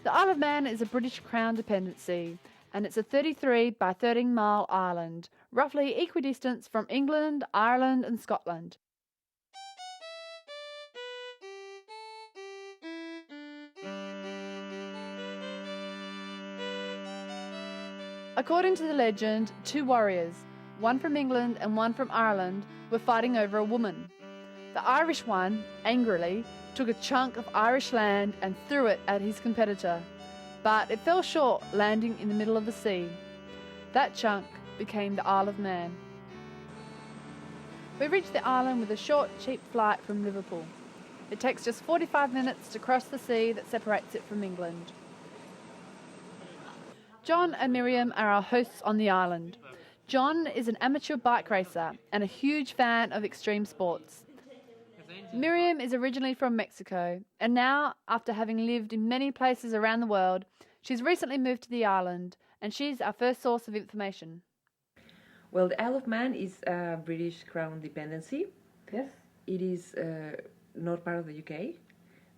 The Isle of Man is a British Crown dependency, and it's a 33 by 13 mile island, roughly equidistant from England, Ireland and Scotland. According to the legend, two warriors, one from England and one from Ireland, were fighting over a woman. The Irish one, angrily, took a chunk of Irish land and threw it at his competitor, but it fell short, landing in the middle of the sea. That chunk became the Isle of Man. We reached the island with a short, cheap flight from Liverpool. It takes just 45 minutes to cross the sea that separates it from England. John and Miriam are our hosts on the island. John is an amateur bike racer and a huge fan of extreme sports. Miriam is originally from Mexico, and now, after having lived in many places around the world, she's recently moved to the island, and she's our first source of information. Well, the Isle of Man is a British Crown dependency. Yes. It is not part of the UK,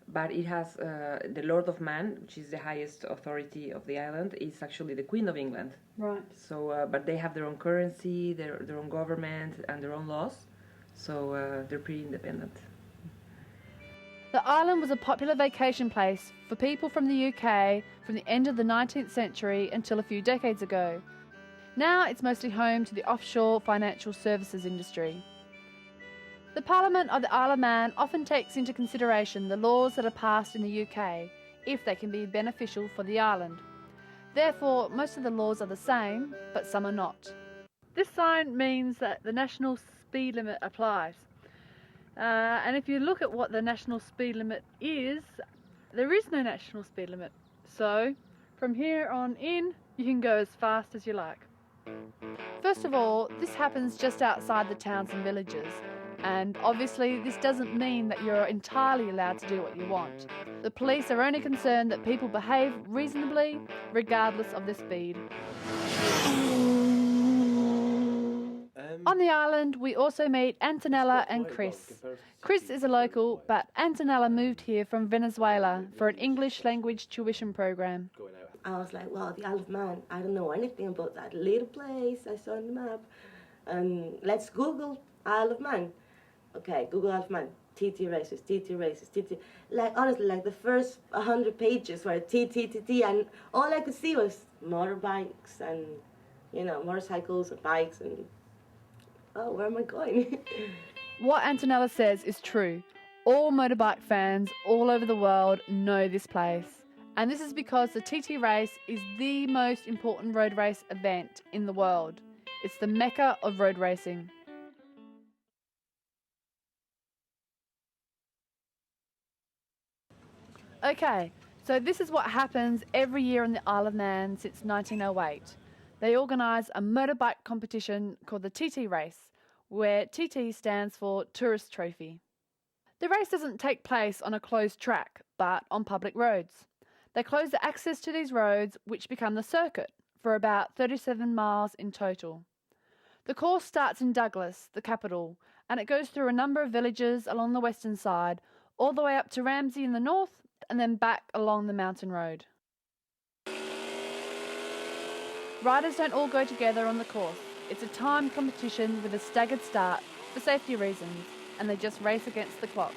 but it has the Lord of Man, which is the highest authority of the island, is actually the Queen of England. Right. So, but they have their own currency, their own government, and their own laws. So they're pretty independent. The island was a popular vacation place for people from the UK from the end of the 19th century until a few decades ago. Now it's mostly home to the offshore financial services industry. The Parliament of the Isle of Man often takes into consideration the laws that are passed in the UK, if they can be beneficial for the island. Therefore, most of the laws are the same, but some are not. This sign means that the national speed limit applies. And if you look at what the national speed limit is, there is no national speed limit. So, from here on in, you can go as fast as you like. First of all, this happens just outside the towns and villages. And obviously this doesn't mean that you're entirely allowed to do what you want. The police are only concerned that people behave reasonably, regardless of their speed. On the island, we also meet Antonella and Chris. Chris is a local, but Antonella moved here from Venezuela for an English language tuition program. I was like, wow, the Isle of Man, I don't know anything about that little place I saw on the map. Let's Google Isle of Man. Okay, Google Isle of Man, TT races, TT. Like, honestly, like the first 100 pages were TT, and all I could see was motorbikes and, you know, motorcycles and bikes and, oh, where am I going? What Antonella says is true. All motorbike fans all over the world know this place. And this is because the TT race is the most important road race event in the world. It's the Mecca of road racing. Okay, so this is what happens every year on the Isle of Man since 1908. They organise a motorbike competition called the TT race, where TT stands for Tourist Trophy. The race doesn't take place on a closed track, but on public roads. They close the access to these roads, which become the circuit, for about 37 miles in total. The course starts in Douglas, the capital, and it goes through a number of villages along the western side, all the way up to Ramsey in the north, and then back along the mountain road. Riders don't all go together on the course. It's a timed competition with a staggered start for safety reasons, and they just race against the clock.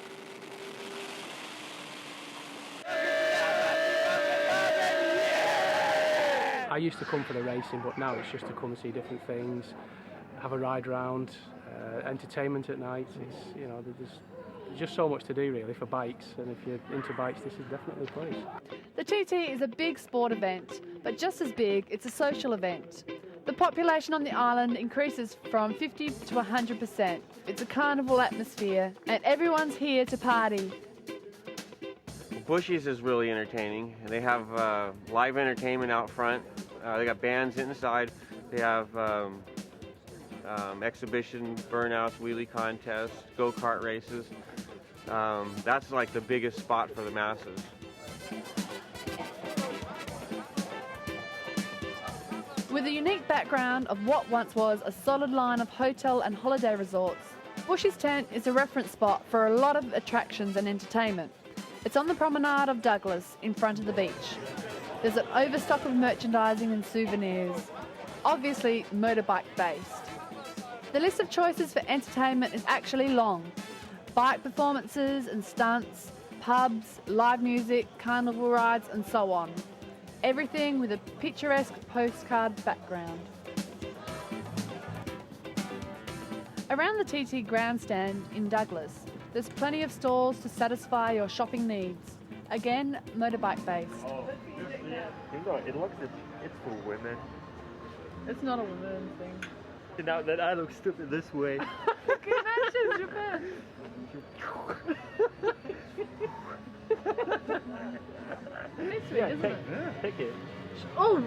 I used to come for the racing, but now it's just to come and see different things, have a ride round, entertainment at night. It's, you know, there's just so much to do really for bikes, and if you're into bikes, this is definitely the place. The TT is a big sport event, but just as big, it's a social event. The population on the island increases from 50 to 100%. It's a carnival atmosphere, and everyone's here to party. Bushies is really entertaining. They have live entertainment out front. They got bands inside. They have exhibition burnouts, wheelie contests, go-kart races. That's like the biggest spot for the masses. With a unique background of what once was a solid line of hotel and holiday resorts, Bushy's Tent is a reference spot for a lot of attractions and entertainment. It's on the promenade of Douglas in front of the beach. There's an overstock of merchandising and souvenirs, obviously motorbike based. The list of choices for entertainment is actually long. Bike performances and stunts, pubs, live music, carnival rides and so on. Everything with a picturesque postcard background. Around the TT grandstand in Douglas, there's plenty of stalls to satisfy your shopping needs. Again, motorbike based. Oh, it looks it's for women. It's not a women thing. Now that I look stupid this way. Can you imagine Japan? It's sweet, isn't it? Take it. Oh!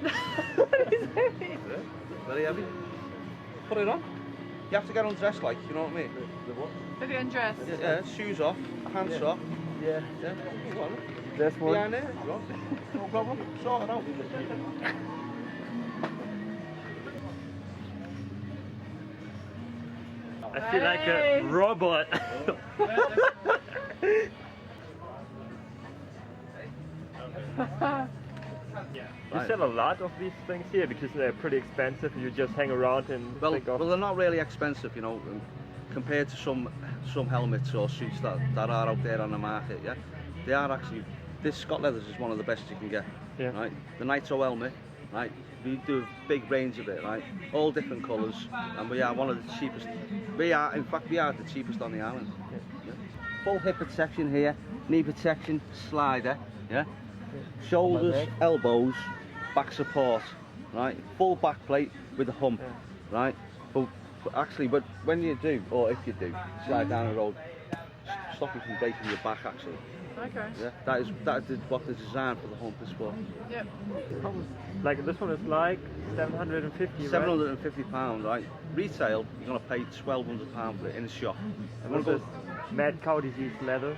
That is heavy. Very heavy. Put it on. You have to get undressed, like, you know what I mean? The what? Have you undressed? Yeah, shoes off, pants off. Yeah. Yeah, you want it. That's one. Behind there, if you want. No problem. Sort it out. I feel like a robot. You sell a lot of these things here because they're pretty expensive. You just hang around and Well, think of. well, they're not really expensive, you know, compared to some helmets or suits that are out there on the market. Yeah, they are actually. This Scott Leathers is one of the best you can get. Yeah. Right, the Nitro helmet. Right, we do a big range of it. Right, all different colours, and we are one of the cheapest. In fact, we are the cheapest on the island. Yeah. Full hip protection here, knee protection, slider. Yeah. Shoulders, elbows, back support, right? Full back plate with a hump, right? But when you do, or if you do, slide down the road, stop you from breaking your back actually. Okay. Yeah, that is what the design for the hump is for. Yep. Like this one is like 750. £750, right? Retail, you're gonna pay £1,200 for it in the shop. And this is mad cow disease leather.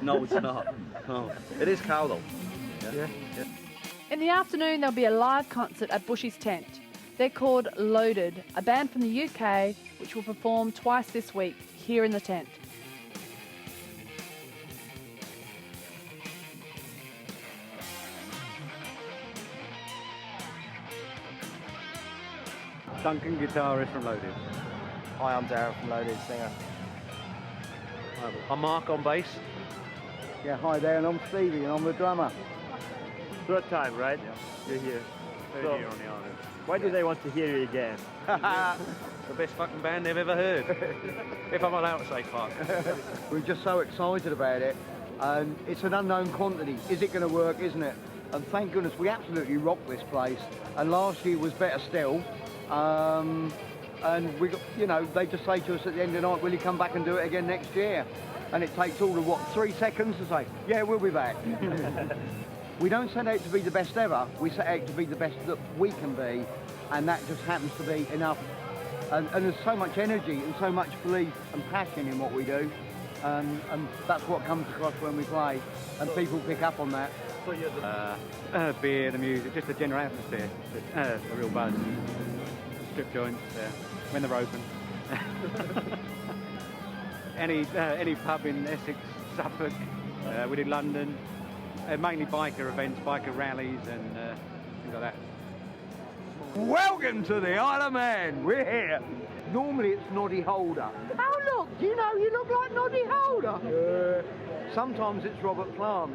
No, it's not. No, it is cow though. Yeah. In the afternoon, there'll be a live concert at Bushy's tent. They're called Loaded, a band from the UK which will perform twice this week here in the tent. Duncan, guitarist from Loaded. Hi, I'm Darren from Loaded, singer. I'm Mark on bass. Yeah, hi there, and I'm Stevie, and I'm the drummer. Third time, right? Yeah. You're here. Third So, year on the island. why do they want to hear you again? The best fucking band they've ever heard. If I'm allowed to say fuck. We're just so excited about it, and it's an unknown quantity. Is it going to work, isn't it? And thank goodness we absolutely rocked this place, and last year was better still. And we got, you know, they just say to us at the end of the night, will you come back and do it again next year? And it takes all of 3 seconds to say, yeah, we'll be back. We don't set out to be the best ever, we set out to be the best that we can be, and that just happens to be enough. And there's so much energy and so much belief and passion in what we do, and that's what comes across when we play, and people pick up on that. Beer, the music, just the general atmosphere. A real buzz. Strip joints, when they're open. Any pub in Essex, Suffolk, we did London. Mainly biker events, biker rallies and things like that. Welcome to the Isle of Man, we're here. Normally it's Noddy Holder. Oh look, you know, you look like Noddy Holder. Sometimes it's Robert Plant.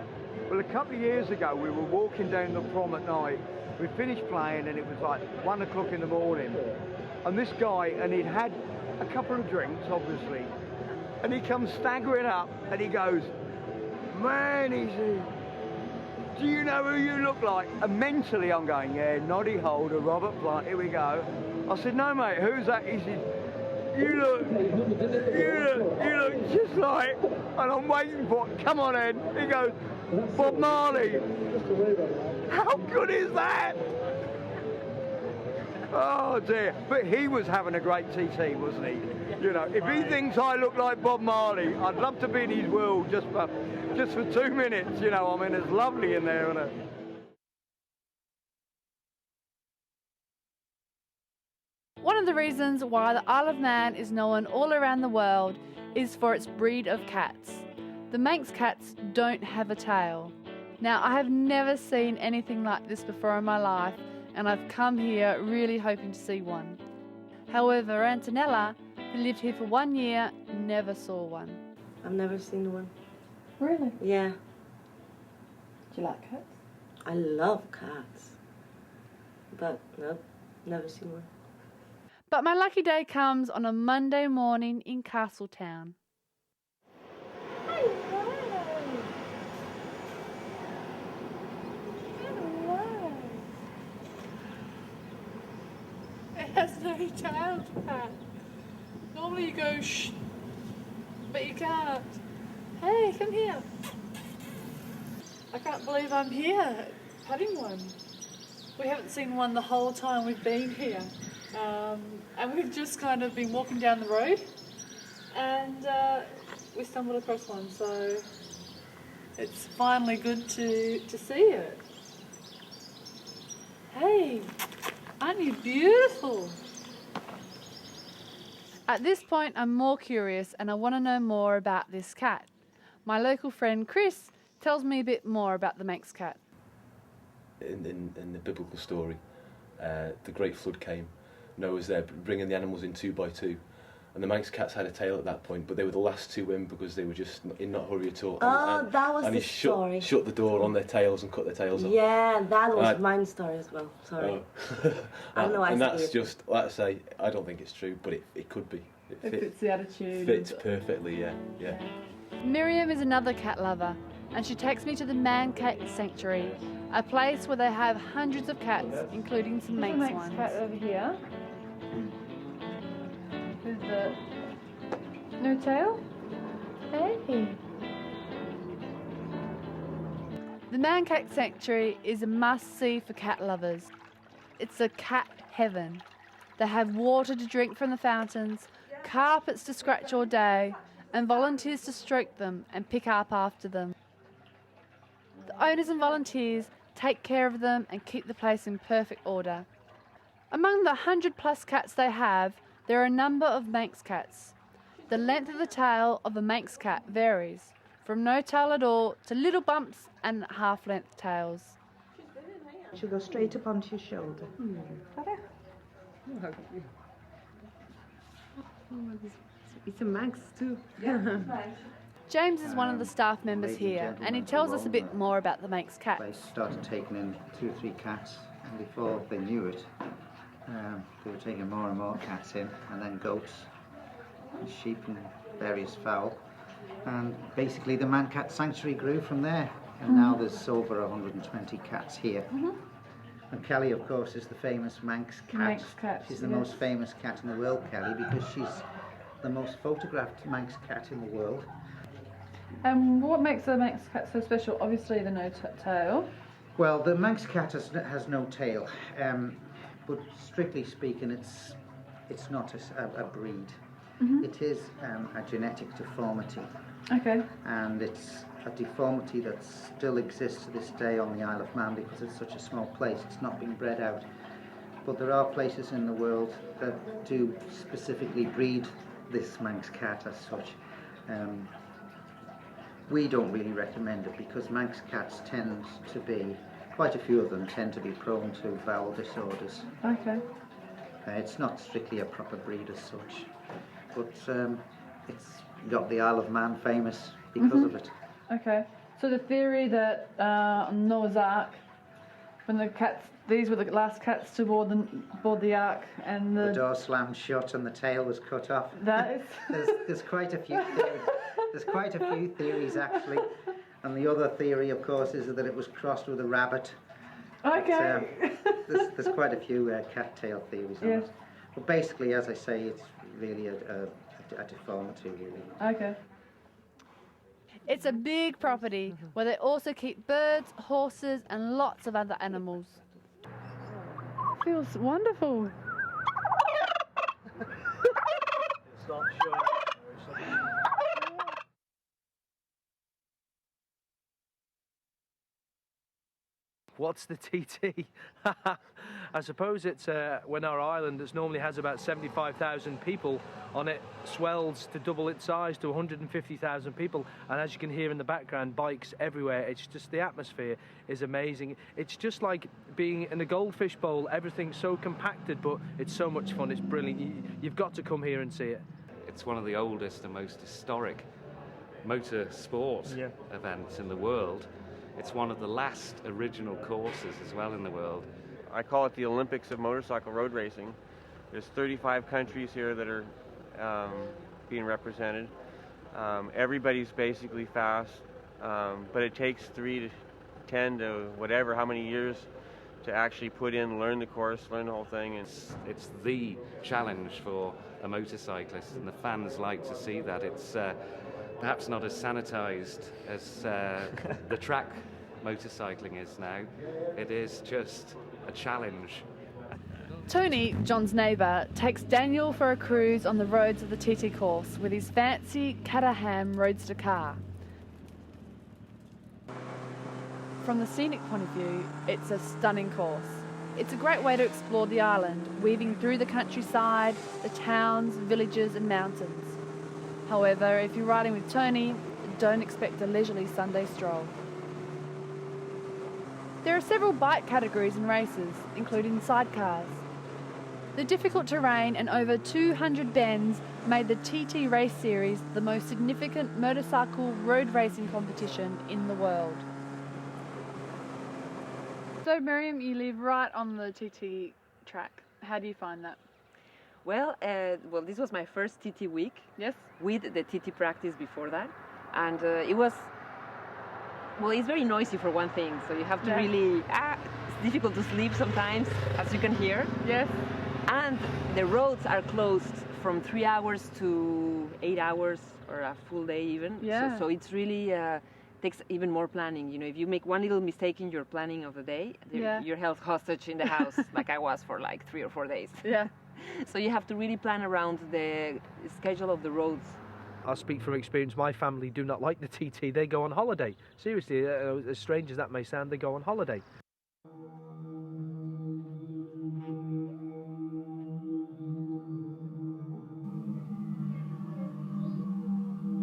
Well, a couple of years ago we were walking down the prom at night. We finished playing and it was like 1 o'clock in the morning. And this guy, and he'd had a couple of drinks, obviously, and he comes staggering up and he goes, man, he says, do you know who you look like? And mentally I'm going, yeah, Noddy Holder, Robert Plant, here we go. I said, no mate, who's that? He said, you look just like, and I'm waiting for it, come on Ed. He goes, Bob Marley. How good is that? Oh dear, but he was having a great TT, wasn't he? You know, if he thinks I look like Bob Marley, I'd love to be in his world just for 2 minutes, you know. I mean, it's lovely in there, isn't it? One of the reasons why the Isle of Man is known all around the world is for its breed of cats. The Manx cats don't have a tail. Now, I have never seen anything like this before in my life, and I've come here really hoping to see one. However, Antonella, who lived here for 1 year, never saw one. I've never seen one. Really? Yeah, Do you like cats? I love cats. But nope, never seen one. But my lucky day comes on a Monday morning in Castletown. It has no tail, cat. Normally you go shh, but you can't. Hey, come here. I can't believe I'm here, petting one. We haven't seen one the whole time we've been here. And we've just kind of been walking down the road and we stumbled across one, so it's finally good to see it. Hey, aren't you beautiful? At this point, I'm more curious and I want to know more about this cat. My local friend Chris tells me a bit more about the Manx cat. In the biblical story, the great flood came. Noah was there bringing the animals in 2 by 2, and the Manx cats had a tail at that point, but they were the last 2 in because they were just in not a hurry at all. And that was the story. Shut the door on their tails and cut their tails off. Yeah, that was mine story as well. Sorry. I don't know why. And that's just, like I say, I don't think it's true, but it could be. It fits the attitude. Fits perfectly, yeah. Miriam is another cat lover, and she takes me to the Man Cat Sanctuary, a place where they have hundreds of cats, including some Manx ones. Cat over here. Who's the no tail? Hey. The Man Cat Sanctuary is a must-see for cat lovers. It's a cat heaven. They have water to drink from the fountains, carpets to scratch all day, and volunteers to stroke them and pick up after them. The owners and volunteers take care of them and keep the place in perfect order. Among the 100+ cats they have, there are a number of Manx cats. The length of the tail of a Manx cat varies, from no tail at all to little bumps and half-length tails. She'll go straight up onto your shoulder. It's a Manx too. James is one of the staff members here, and he tells us a bit more about the Manx cats. They started taking in 2 or 3 cats, and before they knew it, they were taking more and more cats in, and then goats, and sheep, and various fowl. And basically, the Man Cat Sanctuary grew from there, and now there's over 120 cats here. And Kelly, of course, is the famous Manx cat. Manx cat. She's the most famous cat in the world, Kelly, because she's the most photographed Manx cat in the world. And what makes the Manx cat so special? Obviously the no tail. Well, the Manx cat has no tail, but strictly speaking, it's not a breed. It is a genetic deformity. Okay. And it's a deformity that still exists to this day on the Isle of Man because it's such a small place. It's not been bred out. But there are places in the world that do specifically breed this Manx cat as such. We don't really recommend it because Manx cats tend to be, quite a few of them tend to be prone to bowel disorders. Okay. It's not strictly a proper breed as such, but it's got the Isle of Man famous because of it. Okay. So the theory that on Noah's Ark, when the cats, these were the last cats to board the Ark, and the door slammed shut and the tail was cut off. That is. There's quite a few theories. There's quite a few theories actually, and the other theory, of course, is that it was crossed with a rabbit. Okay. But, there's quite a few cattail theories on it. But basically, as I say, it's really a deformity, really. Okay. It's a big property where they also keep birds, horses, and lots of other animals. Feels wonderful. What's the TT? I suppose it's when our island, that normally has about 75,000 people on it, swells to double its size to 150,000 people. And as you can hear in the background, bikes everywhere. It's just, the atmosphere is amazing. It's just like being in a goldfish bowl. Everything's so compacted, but it's so much fun. It's brilliant. You've got to come here and see it. It's one of the oldest and most historic motor sport events in the world. It's one of the last original courses as well in the world. I call it the Olympics of motorcycle road racing. There's 35 countries here that are being represented. Everybody's basically fast, but it takes 3 to 10 to whatever, how many years to actually put in, learn the course, learn the whole thing. And it's the challenge for a motorcyclist, and the fans like to see that. It's perhaps not as sanitized as the track motorcycling is now. It is just a challenge. Tony, John's neighbour, takes Daniel for a cruise on the roads of the TT course with his fancy Caterham roadster car. From the scenic point of view, it's a stunning course. It's a great way to explore the island, weaving through the countryside, the towns, villages and mountains. However, if you're riding with Tony, don't expect a leisurely Sunday stroll. There are several bike categories and races, including sidecars. The difficult terrain and over 200 bends made the TT Race Series the most significant motorcycle road racing competition in the world. So Miriam, you live right on the TT track. How do you find that? Well, this was my first TT week. Yes. With the TT practice before that, and it was. Well, it's very noisy for one thing, so you have to really. It's difficult to sleep sometimes, as you can hear. Yes. And the roads are closed from 3 hours to 8 hours, or a full day even. Yeah. So it's really. Takes even more planning. You know, if you make one little mistake in your planning of the day, you're held hostage in the house, like I was for like 3 or 4 days. Yeah. So you have to really plan around the schedule of the roads. I'll speak from experience. My family do not like the TT. They go on holiday. Seriously, as strange as that may sound, they go on holiday.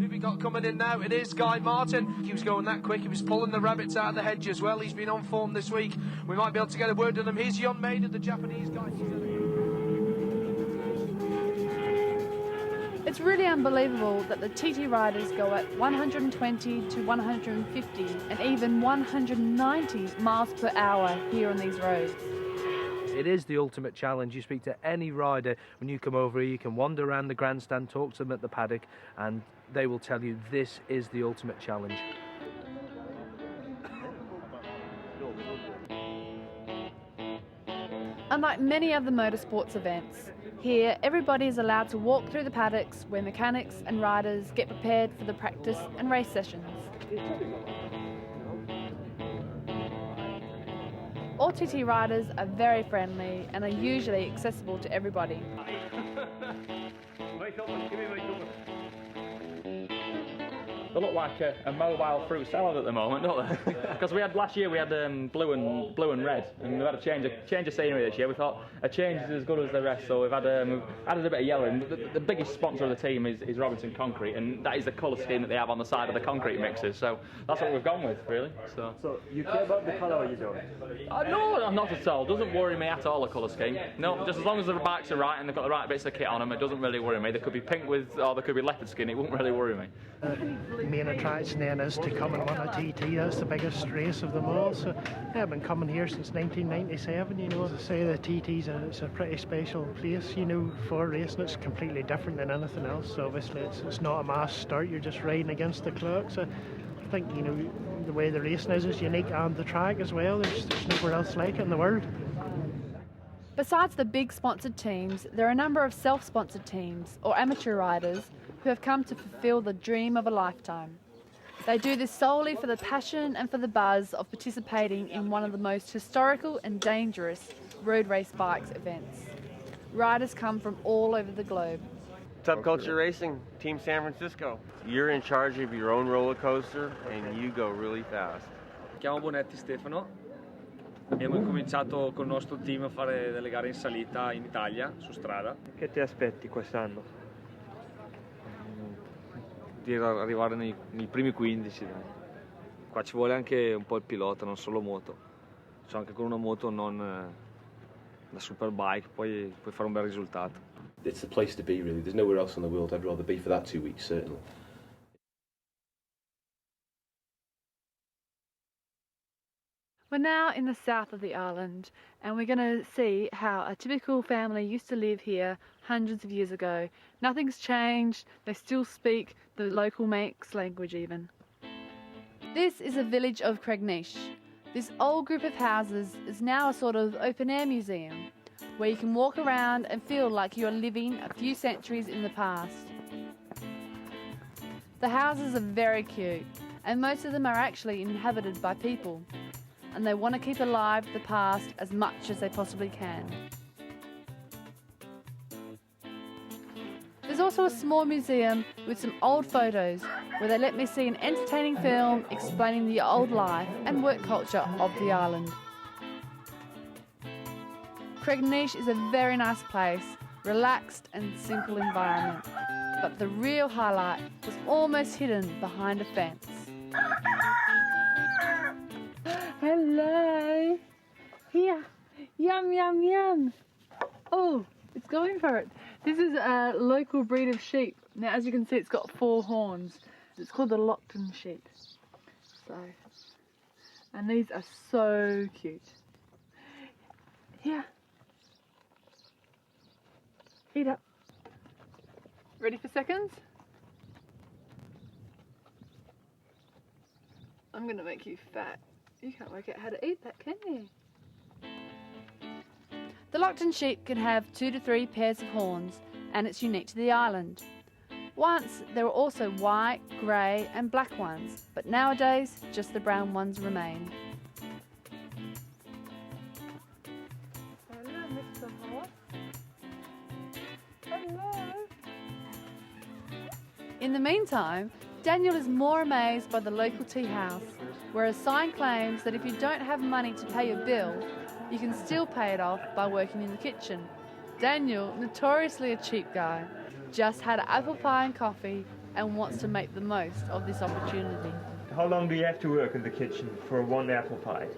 Who we got coming in now? It is Guy Martin. He was going that quick. He was pulling the rabbits out of the hedge as well. He's been on form this week. We might be able to get a word with him. Here's Jon Maiden, the Japanese guy. It's really unbelievable that the TT riders go at 120 to 150 and even 190 miles per hour here on these roads. It is the ultimate challenge. You speak to any rider when you come over here, you can wander around the grandstand, talk to them at the paddock, and they will tell you this is the ultimate challenge. Unlike many other motorsports events, here everybody is allowed to walk through the paddocks where mechanics and riders get prepared for the practice and race sessions. All TT riders are very friendly and are usually accessible to everybody. They look like a mobile fruit salad at the moment, don't they? Because last year we had blue and red, and we've had a change of scenery this year. We thought a change is as good as the rest, so we've added a bit of yellow. And the biggest sponsor of the team is Robinson Concrete, and that is the colour scheme that they have on the side of the concrete mixers. So that's what we've gone with, really. So you care about the colour, or you don't? No, not at all. It doesn't worry me at all, the colour scheme. No, just as long as the bikes are right and they've got the right bits of kit on them, it doesn't really worry me. They could be pink or they could be leopard skin. It won't really worry me. Main attraction then is to come and win a TT. That's the biggest race of them all. So yeah, I've been coming here since 1997. You know, as I say, the TT's it's a pretty special place. You know, for racing, it's completely different than anything else. So obviously, it's not a mass start. You're just riding against the clock. So I think the way the racing is unique, and the track as well. There's nowhere else like it in the world. Besides the big sponsored teams, there are a number of self-sponsored teams or amateur riders who have come to fulfill the dream of a lifetime. They do this solely for the passion and for the buzz of participating in one of the most historical and dangerous road race bikes events. Riders come from all over the globe. Subculture Racing, Team San Francisco. You're in charge of your own roller coaster and you go really fast. Chiamo Bonetti Stefano, Abbiamo incominciato col nostro team a fare delle gare in salita in Italia, su strada. Che ti aspetti quest'anno? Di arrivare nei primi 15, dai. Qua ci vuole anche un po' il pilota, non solo moto. Cioè anche con una moto non la superbike puoi fare un bel risultato. It's the place to be, really. There's nowhere else in the world I'd rather be for that 2 weeks, certainly. We're now in the south of the island, and we're going to see how a typical family used to live here hundreds of years ago. Nothing's changed, they still speak the local Manx language even. This is a village of Cregnish. This old group of houses is now a sort of open-air museum, where you can walk around and feel like you're living a few centuries in the past. The houses are very cute, and most of them are actually inhabited by people, and they want to keep alive the past as much as they possibly can. There's also a small museum with some old photos where they let me see an entertaining film explaining the old life and work culture of the island. Cregnish is a very nice place, relaxed and simple environment, but the real highlight was almost hidden behind a fence. Hello! Here! Yum, yum, yum! Oh, it's going for it. This is a local breed of sheep. Now, as you can see, it's got 4 horns. It's called the Lockton sheep. So, and these are so cute. Here. Eat up. Ready for seconds? I'm gonna make you fat. You can't work out how to eat that, can you? The Lockton sheep can have 2 to 3 pairs of horns, and it's unique to the island. Once there were also white, grey and black ones, but nowadays just the brown ones remain. Hello, Mr. Horse. Hello. In the meantime, Daniel is more amazed by the local tea house, where a sign claims that if you don't have money to pay your bill, you can still pay it off by working in the kitchen. Daniel, notoriously a cheap guy, just had apple pie and coffee and wants to make the most of this opportunity. How long do you have to work in the kitchen for one apple pie?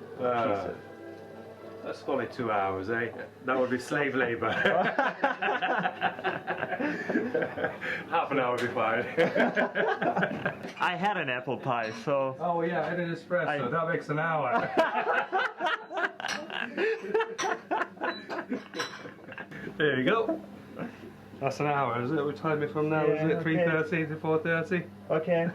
That's probably 2 hours, eh? That would be slave labour. Half an hour would be fine. I had an apple pie, so... Oh yeah, I had an espresso. That makes an hour. There you go. That's an hour, is it? What time is it from now? Yeah, Is it 3:30 to 4:30? Okay.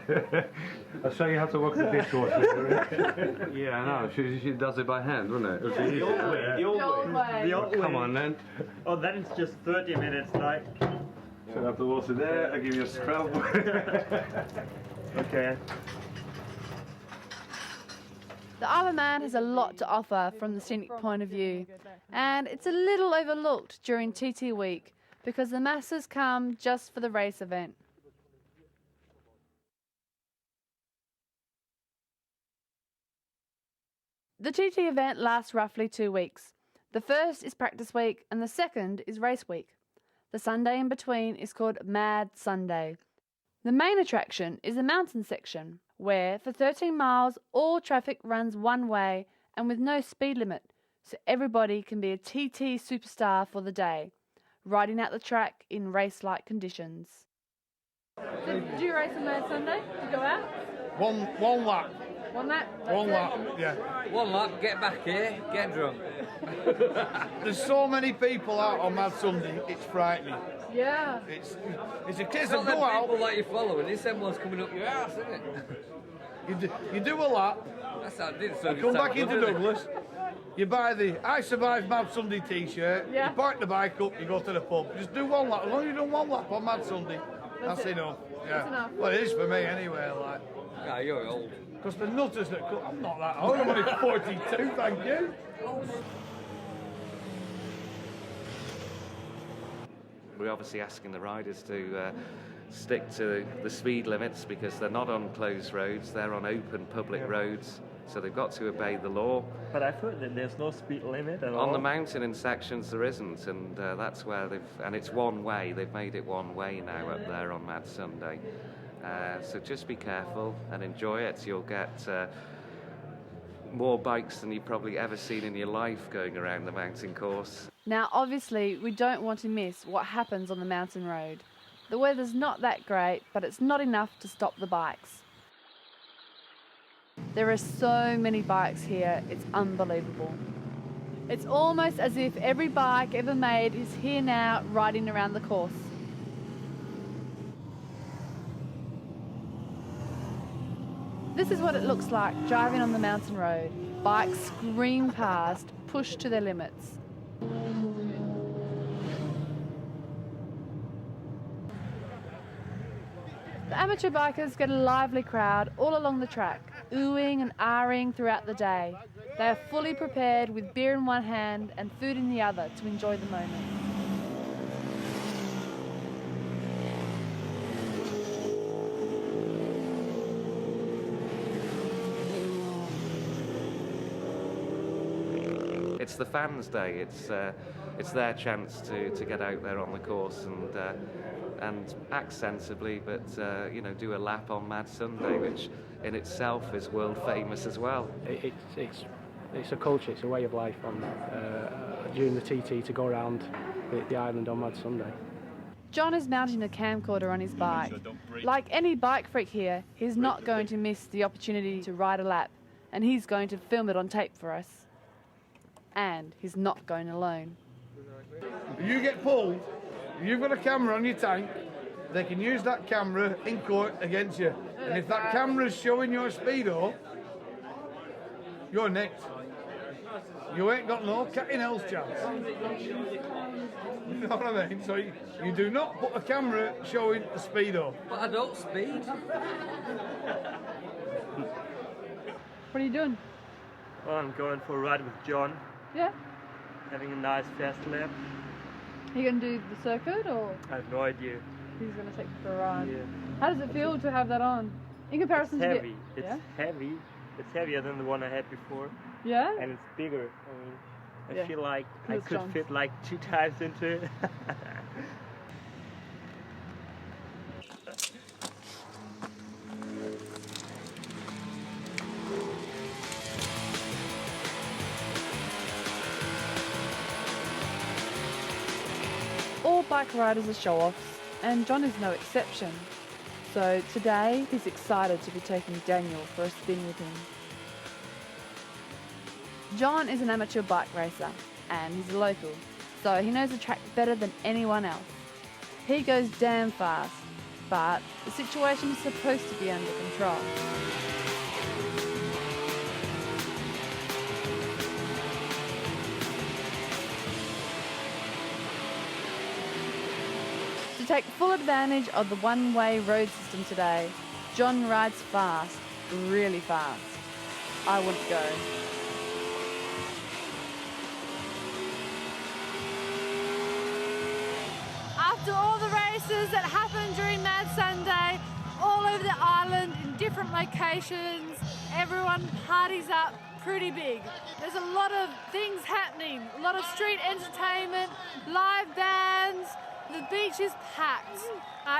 I'll show you how to work the dishwasher. Yeah, I know. She does it by hand, wouldn't it? Yeah, the old way. The old way. The old way. Come on then. Oh, then it's just 30 minutes, like. Should have the water there. I'll give you a scrub. Okay. The Isle of Man has a lot to offer from the scenic point of view, and it's a little overlooked during TT week because the masses come just for the race event. The TT event lasts roughly 2 weeks. The first is practice week and the second is race week. The Sunday in between is called Mad Sunday. The main attraction is a mountain section where for 13 miles all traffic runs one way and with no speed limit, so everybody can be a TT superstar for the day, riding out the track in race-like conditions. So did you race on Mad Sunday? Did you go out? One lap. One lap? One lap, yeah. One lap, get back here, get drunk. There's so many people out on Mad Sunday, it's frightening. Yeah. It's a case It's of not go them out. people that you're following, it's them ones coming up your ass, isn't it? You do a lap. That's how I did. You come back into Douglas. You buy the I Survived Mad Sunday t-shirt. Yeah. You park the bike up. You go to the pub. Just do one lap. As long as you do one lap on Mad Sunday, that's enough. Yeah. That's enough. Well, it is for me anyway. Like. Yeah, you're old. Because the nutters that come, I'm not that old. I'm only 42. Thank you. We're obviously asking the riders to stick to the speed limits because they're not on closed roads, they're on open public roads. so they've got to obey the law. But I thought that there's no speed limit at all. On the mountain in sections there isn't, and that's where and it's one way. They've made it one way now up there on Mad Sunday. So just be careful and enjoy it. You'll get more bikes than you've probably ever seen in your life going around the mountain course. Now, obviously, we don't want to miss what happens on the mountain road. The weather's not that great, but it's not enough to stop the bikes. There are so many bikes here, it's unbelievable. It's almost as if every bike ever made is here now, riding around the course. This is what it looks like driving on the mountain road. Bikes scream past, pushed to their limits. The amateur bikers get a lively crowd all along the track, oohing and ahhing throughout the day. They are fully prepared with beer in one hand and food in the other to enjoy the moment. It's the fans' day. It's their chance to get out there on the course and act sensibly, but do a lap on Mad Sunday, which in itself is world famous as well. It's a culture. It's a way of life during the TT to go around the island on Mad Sunday. John is mounting a camcorder on his bike. Like any bike freak here, he's not going to miss the opportunity to ride a lap, and he's going to film it on tape for us. And he's not going alone. If you get pulled, if you've got a camera on your tank, they can use that camera in court against you. And if that camera's showing your speedo, you're next. You ain't got no cat in hell's chance. You know what I mean? So you do not put a camera showing a speedo. But I don't speed. What are you doing? Well, I'm going for a ride with John. Yeah? Having a nice fast lap. Are you going to do the circuit or? I have no idea. He's going to take you for a ride. Yeah. How does it feel to have that on? In comparison It's to heavy. It's heavy. It's heavier than the one I had before. Yeah? And it's bigger. I Yeah. feel like I Feels could strong. fit like 2 times into it. All bike riders are show-offs, and John is no exception. So today, he's excited to be taking Daniel for a spin with him. John is an amateur bike racer, and he's a local, so he knows the track better than anyone else. He goes damn fast, but the situation is supposed to be under control. To take full advantage of the one-way road system today, John rides fast, really fast. I wouldn't go. After all the races that happen during Mad Sunday, all over the island in different locations, everyone parties up pretty big. There's a lot of things happening, a lot of street entertainment, live bands, the beach is packed.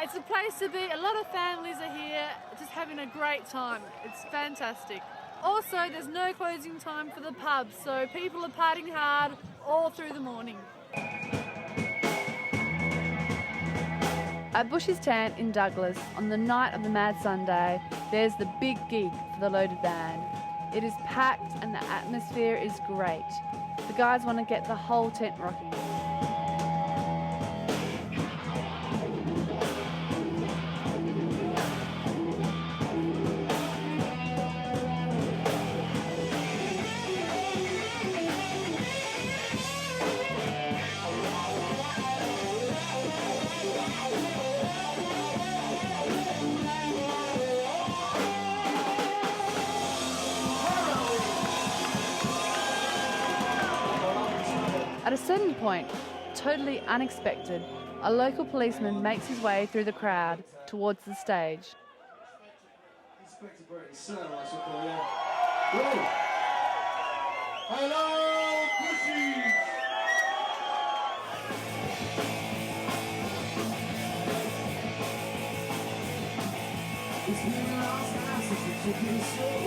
It's a place to be, a lot of families are here just having a great time. It's fantastic. Also, there's no closing time for the pubs, so people are partying hard all through the morning. At Bush's tent in Douglas, on the night of the Mad Sunday, there's the big gig for the loaded band. It is packed and the atmosphere is great. The guys want to get the whole tent rocking. At a certain point, totally unexpected, a local policeman makes his way through the crowd towards the stage. Inspector Brady, sir, I shall call you. Hello, pussies! It's been a long time since we took it slow.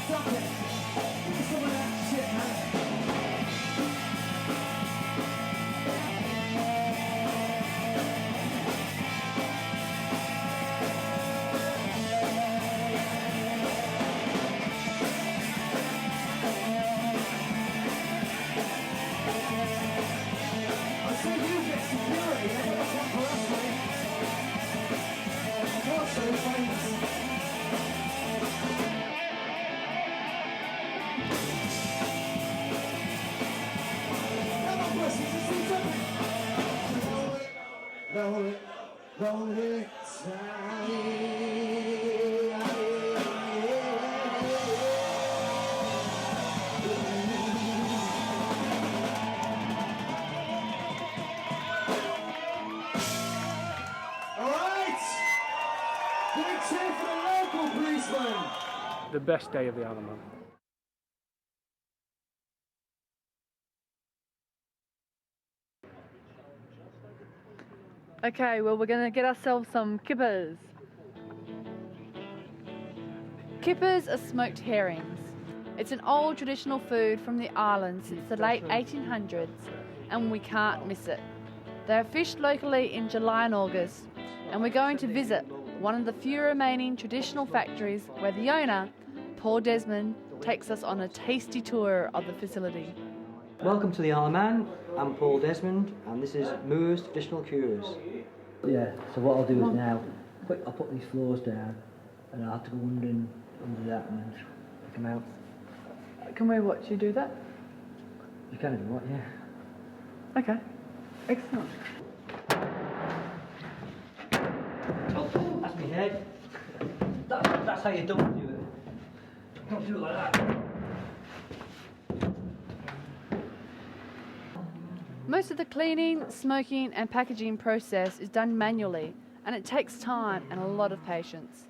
Stop it! Give me some of that shit, man. I said you get security, and that's one person. You're so famous. Come on, pussies, let's do something. Roll it The best day of the Isle of Man. Okay, well, we're going to get ourselves some kippers. Kippers are smoked herrings. It's an old traditional food from the island since the late 1800s, and we can't miss it. They are fished locally in July and August, and we're going to visit one of the few remaining traditional factories where the owner, Paul Desmond, takes us on a tasty tour of the facility. Welcome to the Isle of Man. I'm Paul Desmond, and this is Moore's Traditional Cures. Yeah, so what I'll do is now, I'll put these floors down, and I'll have to go under that and then pick them out. Can we watch you do that? You can if you want, yeah. Okay, excellent. Oh, that's my head. That's how you don't do it. Don't do it like that. Most of the cleaning, smoking and packaging process is done manually, and it takes time and a lot of patience.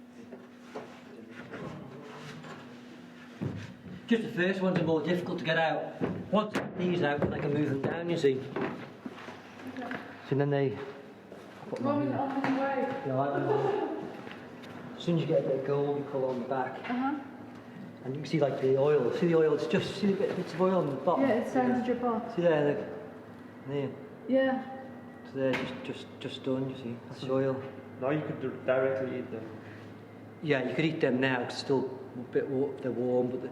Just the first ones are more difficult to get out. Once I get these out, I can move them down, you see. Okay. So then they... Put them on here. Yeah, like that. As soon as you get a bit of gold colour on the back, and you can see like the oil. See the oil? It's just see the bits of oil on the bottom. Yeah, it's starting to drip off. See there, look. There. Yeah. So they're just done. You see, that's the oil. Now you could directly eat them. Yeah, you could eat them now. It's still a bit they're warm, but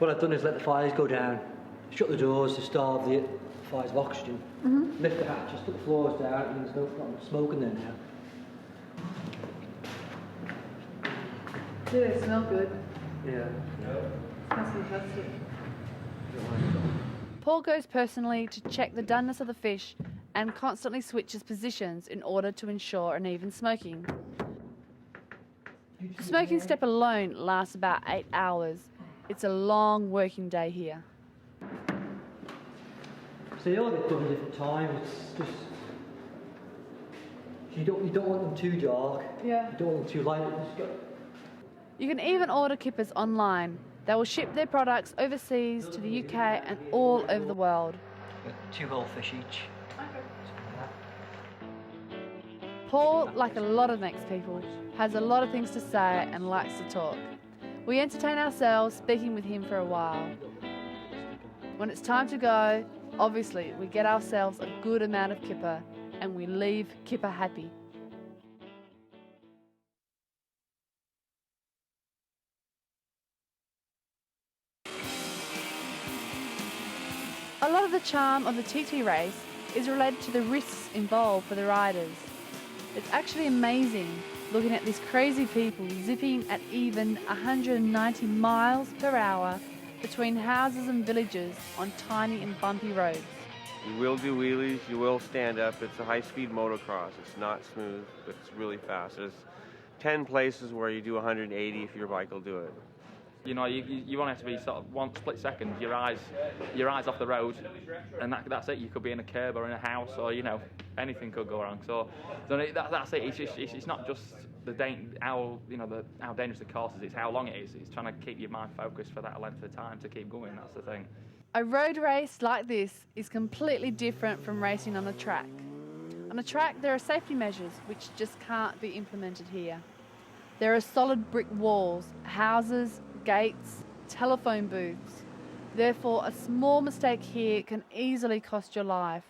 what I've done is let the fires go down, shut the doors to starve the fires of oxygen. Lift the hatches, put the floors down, and there's not much smoke in there now. Do they smell good? Yeah. Smells fantastic. Paul goes personally to check the doneness of the fish and constantly switches positions in order to ensure an even smoking. The smoking step alone lasts about 8 hours. It's a long working day here. So they all get done at different times. It's just you don't want them too dark. Yeah. You don't want them too light. You can even order kippers online. They will ship their products overseas to the UK and all over the world. 2 whole fish each. Paul, like a lot of Manx people, has a lot of things to say and likes to talk. We entertain ourselves speaking with him for a while. When it's time to go, obviously we get ourselves a good amount of kipper and we leave kipper happy. A lot of the charm of the TT race is related to the risks involved for the riders. It's actually amazing looking at these crazy people zipping at even 190 miles per hour between houses and villages on tiny and bumpy roads. You will do wheelies, you will stand up. It's a high-speed motocross. It's not smooth, but it's really fast. There's 10 places where you do 180 if your bike will do it. You know, you want it to be sort of one split second, your eyes off the road, and that's it. You could be in a curb or in a house, or you know, anything could go wrong. So that's it. It's not just how dangerous the course is. It's how long it is. It's trying to keep your mind focused for that length of time to keep going. That's the thing. A road race like this is completely different from racing on a track. On a track, there are safety measures which just can't be implemented here. There are solid brick walls, houses, gates, telephone booths. Therefore, a small mistake here can easily cost your life.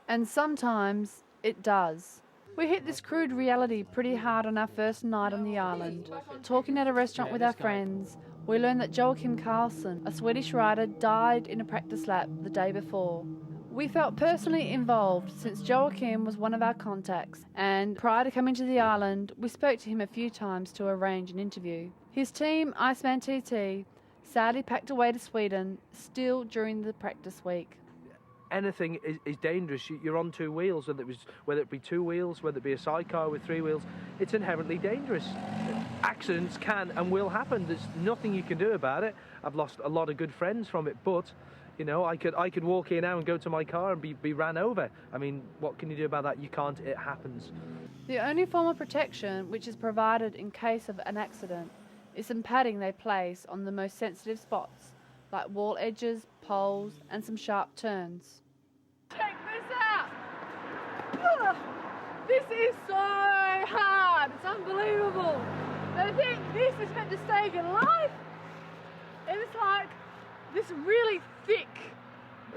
And sometimes it does. We hit this crude reality pretty hard on our first night on the island. Talking at a restaurant with our friends, we learned that Joachim Carlson, a Swedish rider, died in a practice lap the day before. We felt personally involved since Joachim was one of our contacts, and prior to coming to the island, we spoke to him a few times to arrange an interview. His team, Iceman TT, sadly packed away to Sweden, still during the practice week. Anything is dangerous. You're on two wheels, whether it be two wheels, whether it be a sidecar with three wheels, it's inherently dangerous. Accidents can and will happen. There's nothing you can do about it. I've lost a lot of good friends from it, but you know, I could walk here now and go to my car and be ran over. I mean, what can you do about that? You can't. It happens. The only form of protection which is provided in case of an accident is some padding they place on the most sensitive spots, like wall edges, poles, and some sharp turns. Check this out! Ugh, this is so hard, it's unbelievable. I think this is meant to save your life. It's like this really thick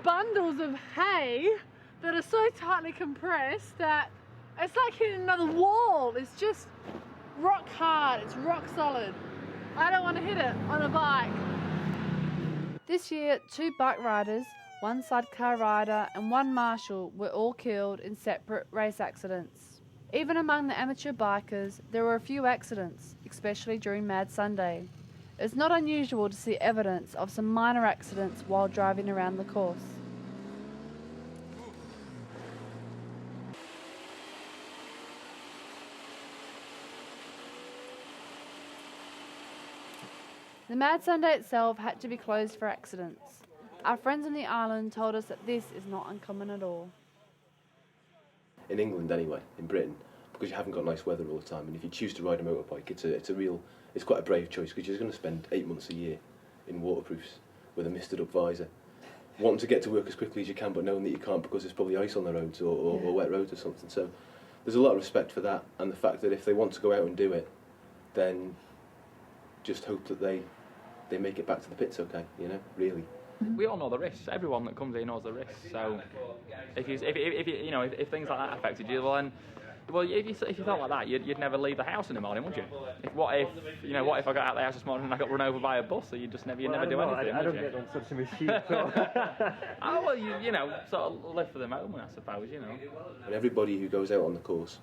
bundles of hay that are so tightly compressed that it's like hitting another wall. It's just rock hard, it's rock solid. I don't want to hit it on a bike. This year, 2 bike riders, 1 sidecar rider and 1 marshal were all killed in separate race accidents. Even among the amateur bikers, there were a few accidents, especially during Mad Sunday. It's not unusual to see evidence of some minor accidents while driving around the course. The Mad Sunday itself had to be closed for accidents. Our friends on the island told us that this is not uncommon at all. In England anyway, in Britain, because you haven't got nice weather all the time, and if you choose to ride a motorbike, it's quite a brave choice, because you're going to spend 8 months a year in waterproofs with a misted up visor, wanting to get to work as quickly as you can, but knowing that you can't because there's probably ice on the roads or wet roads or something. So there's a lot of respect for that, and the fact that if they want to go out and do it, then just hope that they make it back to the pits okay, you know, really. We all know the risks. Everyone that comes here knows the risks. So if things like that affected you, if you thought like that, you'd never leave the house in the morning, would you? What if I got out of the house this morning and I got run over by a bus? So you'd never do anything. I don't get on such a machine. So. Oh well, you sort of live for the moment, I suppose. You know. And everybody who goes out on the course,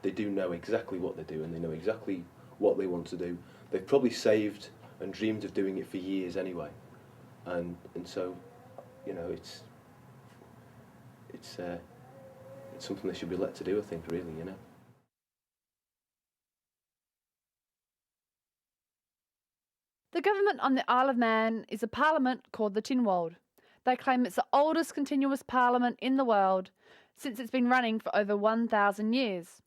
they do know exactly what they do, and they know exactly what they want to do. They've probably saved and dreamed of doing it for years anyway, and so, you know, it's something they should be let to do, I think, really, you know. The government on the Isle of Man is a parliament called the Tynwald. They claim it's the oldest continuous parliament in the world, since it's been running for over 1,000 years.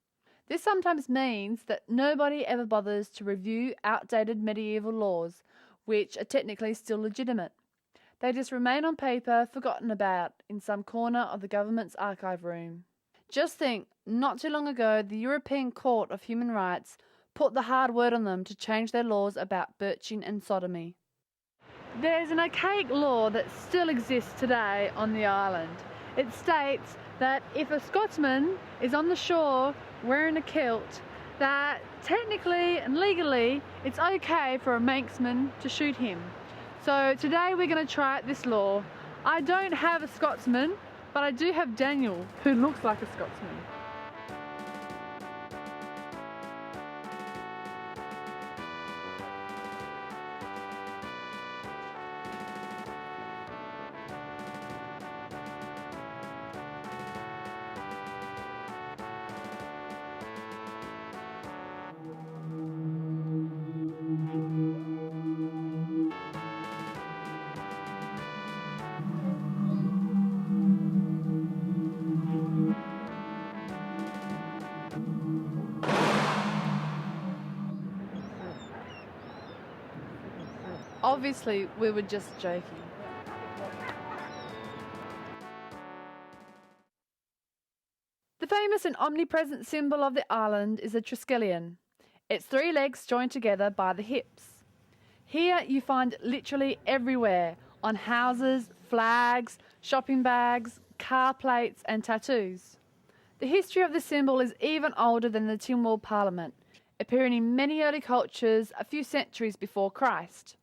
This sometimes means that nobody ever bothers to review outdated medieval laws, which are technically still legitimate. They just remain on paper, forgotten about, in some corner of the government's archive room. Just think, not too long ago, the European Court of Human Rights put the hard word on them to change their laws about birching and sodomy. There's an archaic law that still exists today on the island. It states that if a Scotsman is on the shore wearing a kilt, that technically and legally it's okay for a Manxman to shoot him. So today we're going to try out this law. I don't have a Scotsman, but I do have Daniel, who looks like a Scotsman. Obviously, we were just joking. The famous and omnipresent symbol of the island is a triskelion. Its 3 legs joined together by the hips. Here you find it literally everywhere, on houses, flags, shopping bags, car plates and tattoos. The history of the symbol is even older than the Tynwald Parliament, appearing in many early cultures a few centuries before Christ.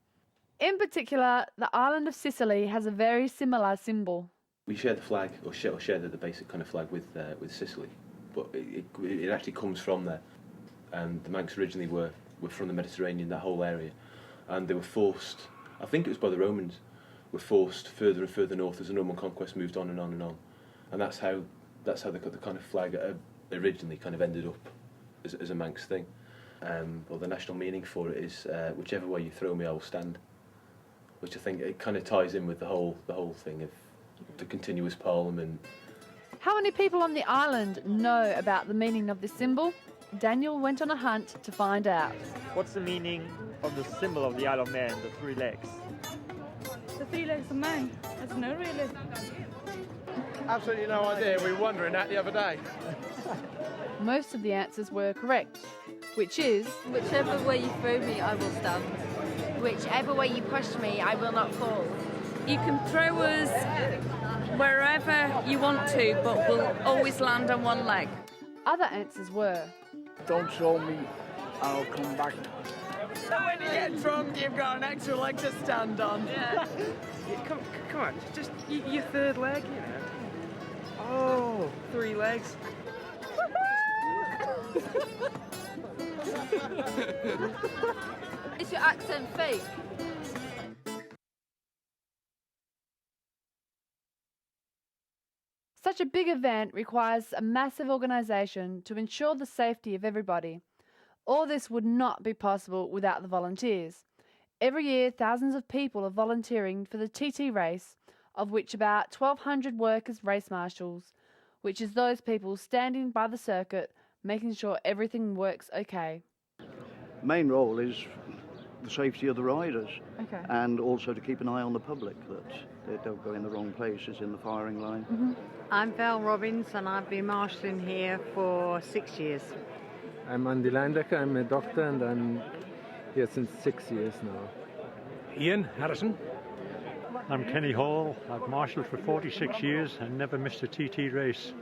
In particular, the island of Sicily has a very similar symbol. We share the flag, or share the basic kind of flag with Sicily, but it actually comes from there. And the Manx originally were from the Mediterranean, that whole area, and they were forced, I think it was by the Romans, were forced further and further north as the Norman conquest moved on and on and on. And that's how the kind of flag originally kind of ended up as a Manx thing. Well, the national meaning for it is whichever way you throw me, I will stand, which I think it kind of ties in with the whole thing of the continuous parliament. How many people on the island know about the meaning of this symbol? Daniel went on a hunt to find out. What's the meaning of the symbol of the Isle of Man, the 3 legs? The 3 legs of man. I don't know really. Absolutely no idea. We were wondering that the other day. Most of the answers were correct, which is... Whichever way you throw me, I will stand. Whichever way you push me, I will not fall. You can throw us wherever you want to, but we'll always land on 1 leg. Other answers were... Don't throw me, I'll come back. So when you get drunk, you've got an extra leg to stand on. Yeah. Come on, just your 3rd leg, you know. Oh, 3 legs. Is your accent fake? Such a big event requires a massive organisation to ensure the safety of everybody. All this would not be possible without the volunteers. Every year, thousands of people are volunteering for the TT race, of which about 1,200 work as race marshals, which is those people standing by the circuit, making sure everything works okay. Main role is the safety of the riders, Okay. and also to keep an eye on the public, that they don't go in the wrong places in the firing line. I'm Val Robbins and I've been marshalling here for 6 years. I'm Andy Landecker, I'm a doctor and I'm here since 6 years now. Ian Harrison. I'm Kenny Hall. I've marshalled for 46 years and never missed a TT race.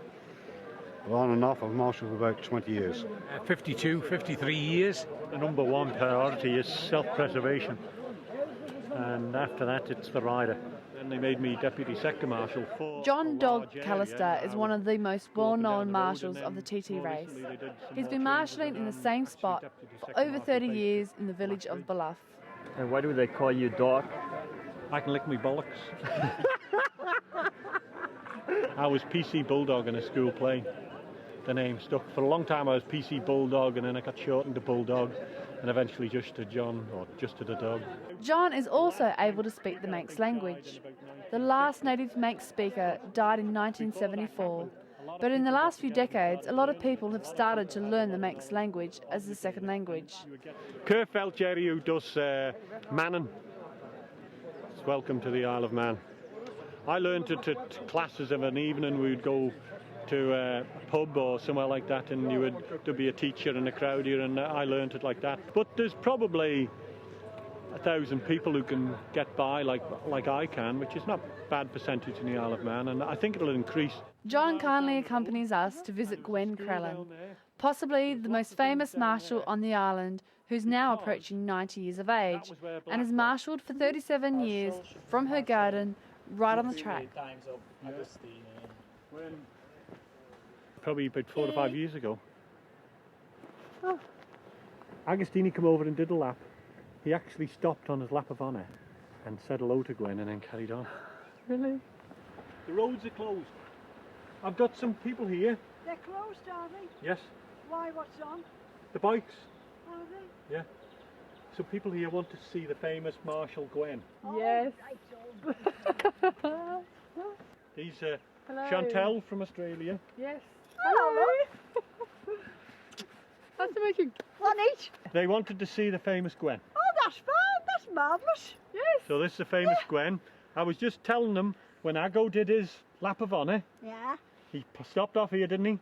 On and off, I've marshalled for about 20 years. 53 years. The number 1 priority is self-preservation. And after that, it's the rider. Then they made me Deputy Sector Marshal for... John Dog Callister is one of the most well-known marshals of the TT race. He's been marshalling in the same spot for over 30 years in the village of Bluff. And why do they call you Dog? I can lick me bollocks. I was PC Bulldog in a school play. The name stuck. For a long time I was PC Bulldog, and then I got shortened to Bulldog, and eventually just to John, or just to the dog. John is also able to speak the Manx language. The last native Manx speaker died in 1974, but in the last few decades a lot of people have started to learn the Manx language as a second language. Kerfeld Jerry, who does Manning. Welcome to the Isle of Man. I learned it at classes of an evening. We'd go to a pub or somewhere like that, and there'd be a teacher and a crowd here, and I learned it like that. But there's probably 1,000 people who can get by like I can, which is not a bad percentage in the Isle of Man, and I think it'll increase. John kindly accompanies us to visit Gwen Crellin, possibly the most famous marshal on the island, who's now approaching 90 years of age, and has marshalled for 37 years from her garden right on the track. Probably about 4 to 5 years ago. Agostini came over and did a lap. He actually stopped on his lap of honour and said hello to Gwen and then carried on. Really? The roads are closed. I've got some people here. They're closed, are they? Yes. Why, what's on? The bikes. Are they? Yeah. Some people here want to see the famous Marshal Gwen. Yes. He's Hello. Chantel from Australia. Yes. Hello. Nice to meet you. One each. They wanted to see the famous Gwen. Oh, that's fine. That's marvellous. Yes. So this is the famous Gwen. I was just telling them when Aggo did his lap of honour, Yeah. he stopped off here, didn't he?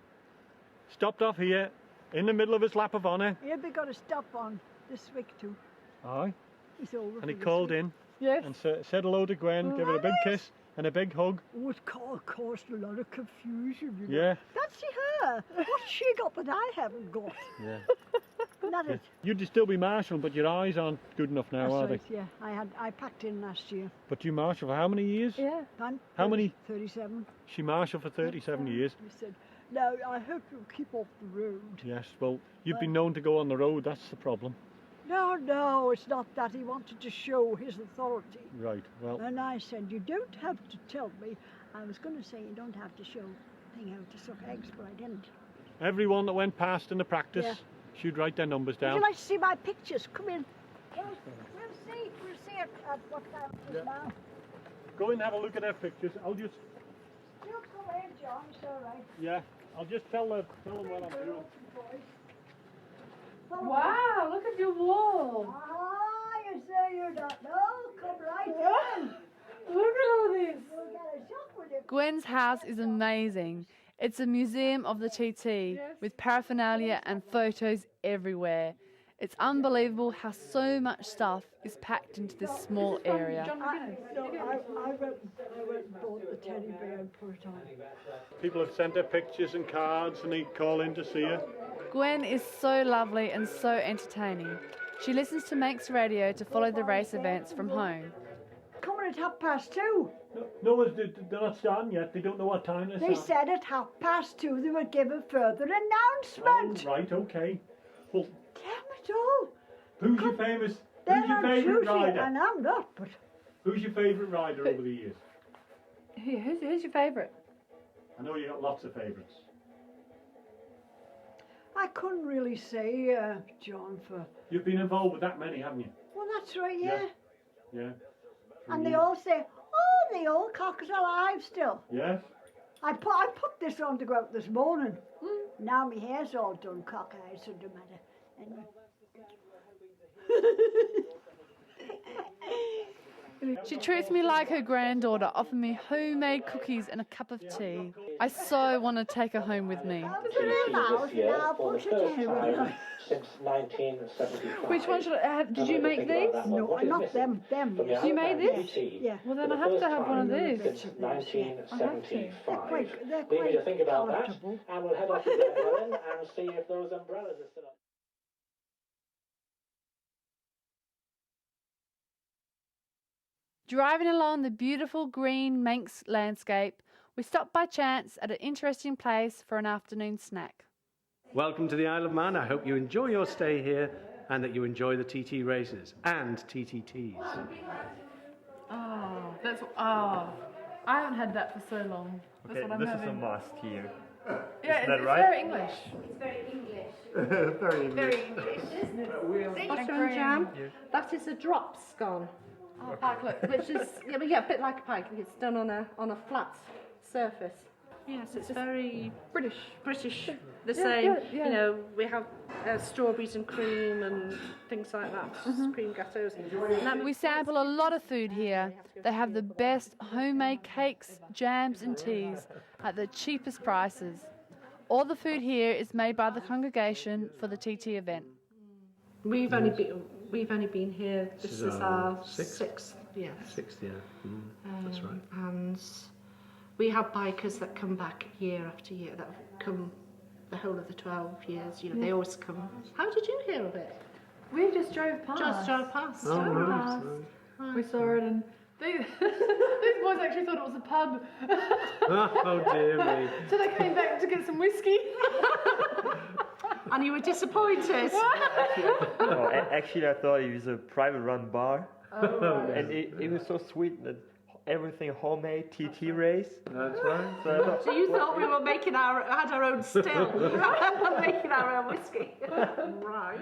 Stopped off here in the middle of his lap of honour. He'll be going to stop on this week too. Aye. He's over. And he for this called week. in. Yes. And said hello to Gwen, give her a big kiss and a big hug. Oh, it caused a lot of confusion. You know. Yeah. Fancy her. What's she got that I haven't got? Yeah. Not it. You'd still be marshal, but your eyes aren't good enough now, That's are right, they? yeah. I packed in last year. But you marshal for how many years? Yeah. Fun. How many? 37. She marshaled for 37 years. He said, no, I hope you'll keep off the road. Yes, well, you've been known to go on the road, that's the problem. No, it's not that. He wanted to show his authority. Right, well, And I said, you don't have to tell me. I was going to say you don't have to show thing how to suck eggs, but I didn't. everyone that went past in the practice Yeah. should write their numbers Would down. you like to see my pictures? Come in. We'll see at what time it is now. Go in and have a look at their pictures. I'll just, You come in, John, it's all right. yeah, I'll just tell them what I'm doing. Wow, look at your wall. Ah, you say you don't know? Come right in. Look at all this. We'll get a shot with you. Gwen's house is amazing. It's a museum of the TT with paraphernalia and photos everywhere. It's unbelievable how so much stuff is packed into this small area. I went and bought the teddy bear and put it on. People have sent her pictures and cards and they call in to see her. Gwen is so lovely and so entertaining. She listens to Manx radio to follow the race events from home. Coming at 2:30. No, they're not starting yet. They don't know what time they're They starting. said at 2:30 they would give a further announcement. Oh, right, okay. Well, Damn it all. who's your famous? They're Who's your on favourite Tuesday, rider? and I'm not, but Who's your favourite rider over the years? Who's your favourite? I know you got lots of favourites. I couldn't really say, John, for... You've been involved with that many, haven't you? Well, that's right, yeah. Yeah. And they all say, oh, the old cock is alive still. Yes. I put this on to go out this morning. Now my hair's all done cockeyed, so it don't matter. Anyway. She treats me like her granddaughter, offering me homemade cookies and a cup of tea. I so want to take her home with me. Since 1975. Which one should I have? Did you make these? No, not them. You made this? Yeah. Well, then I have to have one of these. Since 1975. They're Leave me to quite think about that, palatable. and we'll head off to Glen Helen and see if those umbrellas are still up. Driving along the beautiful green Manx landscape, we stopped by chance at an interesting place for an afternoon snack. Welcome to the Isle of Man. I hope you enjoy your stay here and that you enjoy the TT races and TTTs. I haven't had that for so long. That's Okay, what I'm this having. is a must here. Yeah, Isn't that it's right? very English. It's very English. Very English. Very English, isn't it? Mushroom jam. That is a drop scone. Oh, pike, Which is a bit like a pike. It's done on a flat surface. Yes, it's very British. The same. yeah. You know, we have strawberries and cream and things like that. Cream gâteaux. We sample a lot of food here. They have the best homemade cakes, jams and teas at the cheapest prices. All the food here is made by the congregation for the TT event. We've only been here. This is our sixth. Yeah. Sixth, yeah. That's right. And we have bikers that come back year after year, that have come the whole of the 12 years. You know, they always come. How did you hear of it? We just drove past. We saw it and these boys actually thought it was a pub. Oh dear me. So they came back to get some whiskey. And you were disappointed. No, actually, I thought it was a private run bar. And it was so sweet that everything homemade, TT race. That's right. So you thought we were had our own still, making our own whiskey. Right.